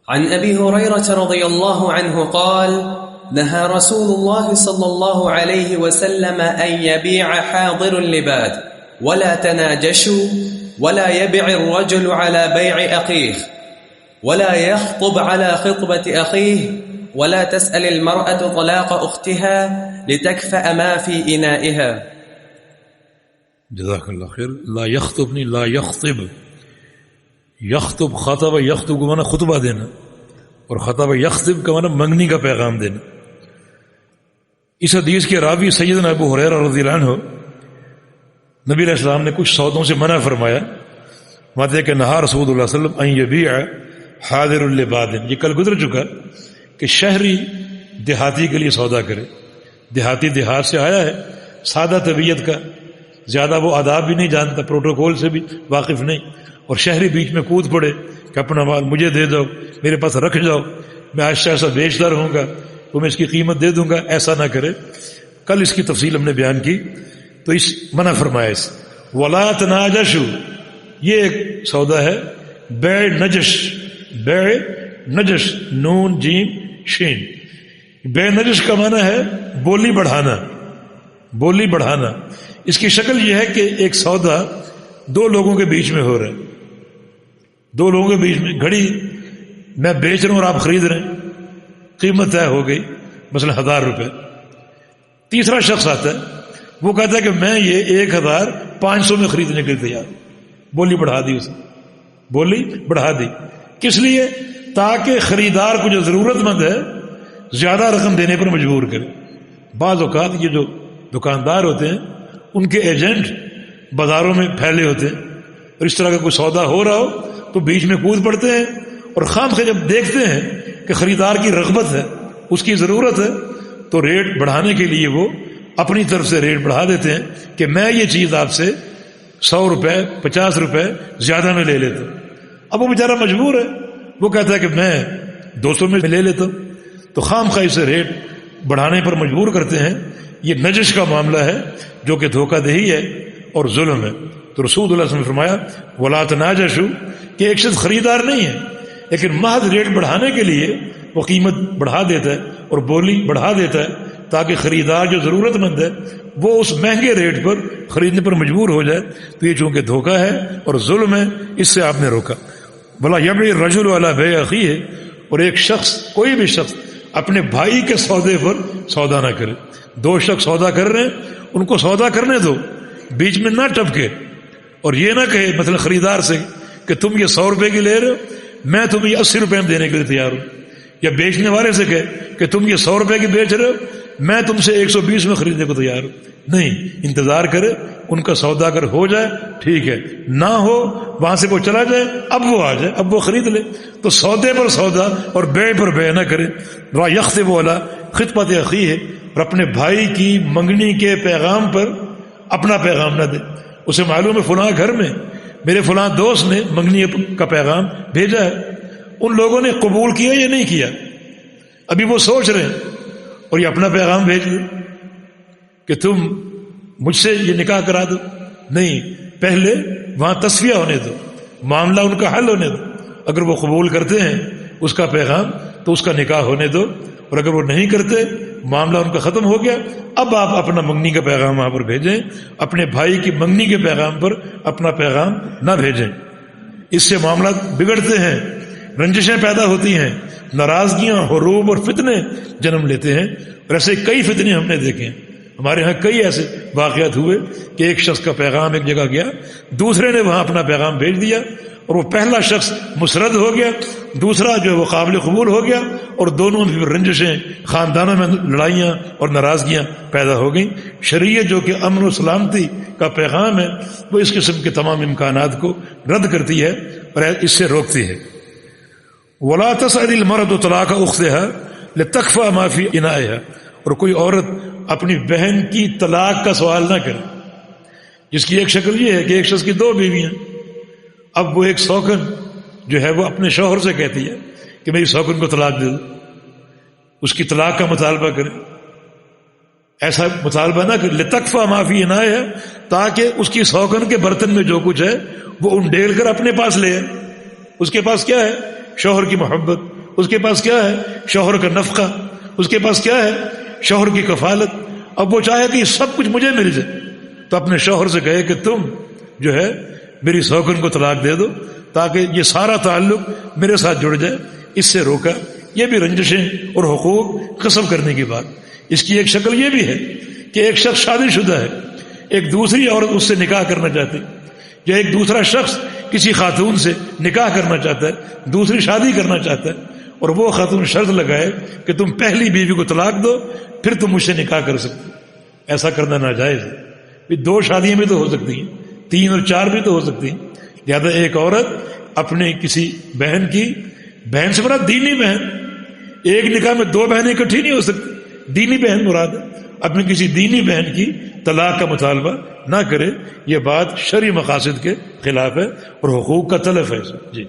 عن أبي هريرة رضي الله عنه قال نهى رسول الله صلى الله عليه وسلم أن يبيع حاضر اللباد ولا تناجشوا ولا يبيع الرجل على بيع أخيه ولا يخطب على خطبة أخيه ولا تسأل المرأة طلاق أختها لتكفأ ما في إنائها. جزاک اللہ خیر. لا یخطب نہیں، لا یخطب. یخطب خطب، یخطب کا معنی خطبہ دینا، اور خطب یخطب کا معنی منگنی کا پیغام دینا. اس حدیث کے راوی سیدنا ابو ہریرہ رضی اللہ عنہ، نبی علیہ السلام نے کچھ سودوں سے منع فرمایا. ماتے کہ نہا رسول اللہ صلی اللہ علیہ وسلم ان یبیع حاضر اللباد. یہ کل گزر چکا کہ شہری دیہاتی کے لیے سودا کرے. دیہاتی دیہات سے آیا ہے، سادہ طبیعت کا، زیادہ وہ آداب بھی نہیں جانتا، پروٹوکول سے بھی واقف نہیں، اور شہری بیچ میں کود پڑے کہ اپنا مال مجھے دے دو، میرے پاس رکھ جاؤ، میں آہستہ آہستہ بیچتا رہوں گا، تمہیں اس کی قیمت دے دوں گا. ایسا نہ کرے. کل اس کی تفصیل ہم نے بیان کی. تو اس منع فرمایا اس ولا تناجشوا. یہ ایک سودا ہے بیع نجش. بیع نجش، نون جیم شین. بیع نجش کا معنی ہے بولی بڑھانا. بولی بڑھانا. اس کی شکل یہ ہے کہ ایک سودا دو لوگوں کے بیچ میں ہو رہا ہے. دو لوگوں کے بیچ میں گھڑی میں بیچ رہا ہوں اور آپ خرید رہے ہیں، قیمت طے ہو گئی مثلا 1000 روپے. تیسرا شخص آتا ہے، وہ کہتا ہے کہ میں یہ 1500 میں خریدنے کے لیے تیار. بولی بڑھا دی اسے، بولی بڑھا دی. کس لیے؟ تاکہ خریدار کو جو ضرورت مند ہے زیادہ رقم دینے پر مجبور کرے. بعض اوقات یہ جو دکاندار ہوتے ہیں ان کے ایجنٹ بازاروں میں پھیلے ہوتے ہیں، اور اس طرح کا کوئی سودا ہو رہا ہو تو بیچ میں کود پڑتے ہیں، اور خام خواہ جب دیکھتے ہیں کہ خریدار کی رغبت ہے، اس کی ضرورت ہے، تو ریٹ بڑھانے کے لیے وہ اپنی طرف سے ریٹ بڑھا دیتے ہیں کہ میں یہ چیز آپ سے 100 روپے 50 روپے زیادہ میں لے لیتا ہوں. اب وہ بیچارہ مجبور ہے، وہ کہتا ہے کہ میں 200 میں لے لیتا ہوں. تو خام خواہ سے ریٹ بڑھانے پر مجبور کرتے ہیں. یہ نجش کا معاملہ ہے جو کہ دھوکہ دہی ہے اور ظلم ہے. تو رسول اللہ صلی اللہ علیہ وسلم نے فرمایا ولا تناجشوا، کہ ایک شخص خریدار نہیں ہے لیکن محض ریٹ بڑھانے کے لیے وہ قیمت بڑھا دیتا ہے اور بولی بڑھا دیتا ہے تاکہ خریدار جو ضرورت مند ہے وہ اس مہنگے ریٹ پر خریدنے پر مجبور ہو جائے. تو یہ چونکہ دھوکہ ہے اور ظلم ہے، اس سے آپ نے روکا. بلا یبیع الرجل علی بیع اخیہ، اور ایک شخص، کوئی بھی شخص اپنے بھائی کے سودے پر سودا نہ کرے. دو شخص سودا کر رہے ہیں، ان کو سودا کرنے دو، بیچ میں نہ ٹپکے، اور یہ نہ کہے مثلا خریدار سے کہ تم یہ 100 روپے کی لے رہے ہو، میں تمہیں یہ 80 روپے میں دینے کے لیے تیار ہوں. یا بیچنے والے سے کہے کہ تم یہ 100 روپے کی بیچ رہے ہو، میں تم سے 120 میں خریدنے کو تیار ہوں. نہیں، انتظار کرے، ان کا سودا اگر ہو جائے ٹھیک ہے، نہ ہو وہاں سے وہ چلا جائے، اب وہ آ جائے، اب وہ خرید لے. تو سودے پر سودا اور بیع پر بیع نہ کرے. لا یخطب علی خطبۃ اخیہ، اور اپنے بھائی کی منگنی کے پیغام پر اپنا پیغام نہ دے. اسے معلوم ہے فلاں گھر میں میرے فلاں دوست نے منگنی کا پیغام بھیجا ہے، ان لوگوں نے قبول کیا یا نہیں کیا، ابھی وہ سوچ رہے ہیں، اور یہ اپنا پیغام بھیج دے کہ تم مجھ سے یہ نکاح کرا دو. نہیں، پہلے وہاں تصفیہ ہونے دو، معاملہ ان کا حل ہونے دو. اگر وہ قبول کرتے ہیں اس کا پیغام تو اس کا نکاح ہونے دو، اور اگر وہ نہیں کرتے، معاملہ ان کا ختم ہو گیا. اب آپ اپنا منگنی کا پیغام وہاں پر بھیجیں، اپنے بھائی کی منگنی کے پیغام پر اپنا پیغام نہ بھیجیں. اس سے معاملات بگڑتے ہیں، رنجشیں پیدا ہوتی ہیں، ناراضگیاں، حروب اور فتنے جنم لیتے ہیں. اور ایسے کئی فتنے ہم نے دیکھے ہیں. ہمارے ہاں کئی ایسے واقعات ہوئے کہ ایک شخص کا پیغام ایک جگہ گیا، دوسرے نے وہاں اپنا پیغام بھیج دیا، اور وہ پہلا شخص مسرد ہو گیا، دوسرا جو ہے وہ قابل قبول ہو گیا، اور دونوں میں پھر رنجشیں، خاندانوں میں لڑائیاں اور ناراضگیاں پیدا ہو گئیں. شریعت جو کہ امن و سلامتی کا پیغام ہے، وہ اس قسم کے تمام امکانات کو رد کرتی ہے اور اس سے روکتی ہے. ولا تسأل المرأة طلاق اختها لتخفى ما في انائها، اور کوئی عورت اپنی بہن کی طلاق کا سوال نہ کرے. جس کی ایک شکل یہ ہے کہ ایک شخص کی 2 بیویاں، اب وہ ایک سوکن جو ہے وہ اپنے شوہر سے کہتی ہے کہ میری سوکن کو طلاق دے دو، اس کی طلاق کا مطالبہ کرے. ایسا مطالبہ نہ کرے. لتخفى ما في انائها، تاکہ اس کی سوکن کے برتن میں جو کچھ ہے وہ انڈیل کر اپنے پاس لے. اس کے پاس کیا ہے؟ شوہر کی محبت، اس کے پاس کیا ہے؟ شوہر کا نفقہ، اس کے پاس کیا ہے؟ شوہر کی کفالت. اب وہ چاہے کہ سب کچھ مجھے مل جائے، تو اپنے شوہر سے کہے کہ تم جو ہے میری سوکن کو طلاق دے دو تاکہ یہ سارا تعلق میرے ساتھ جڑ جائے. اس سے روکا. یہ بھی رنجشیں اور حقوق قسم کرنے کی بات. اس کی ایک شکل یہ بھی ہے کہ ایک شخص شادی شدہ ہے، ایک دوسری عورت اس سے نکاح کرنا چاہتی، یا ایک دوسرا شخص کسی خاتون سے نکاح کرنا چاہتا ہے، دوسری شادی کرنا چاہتا ہے، اور وہ خاتون شرط لگائے کہ تم پہلی بیوی کو طلاق دو پھر تم مجھ سے نکاح کر سکتے. ایسا کرنا ناجائز ہے. 2 شادیاں بھی تو ہو سکتی ہیں، 3 اور 4 بھی تو ہو سکتی ہیں. لہٰذا ایک عورت اپنے کسی بہن کی، بہن سے مراد دینی بہن، ایک نکاح میں 2 بہنیں اکٹھی نہیں ہو سکتی، دینی بہن مراد ہے، اپنی کسی دینی بہن کی طلاق کا مطالبہ نہ کرے. یہ بات شرعی مقاصد کے خلاف ہے اور حقوق کا تلف ہے. جی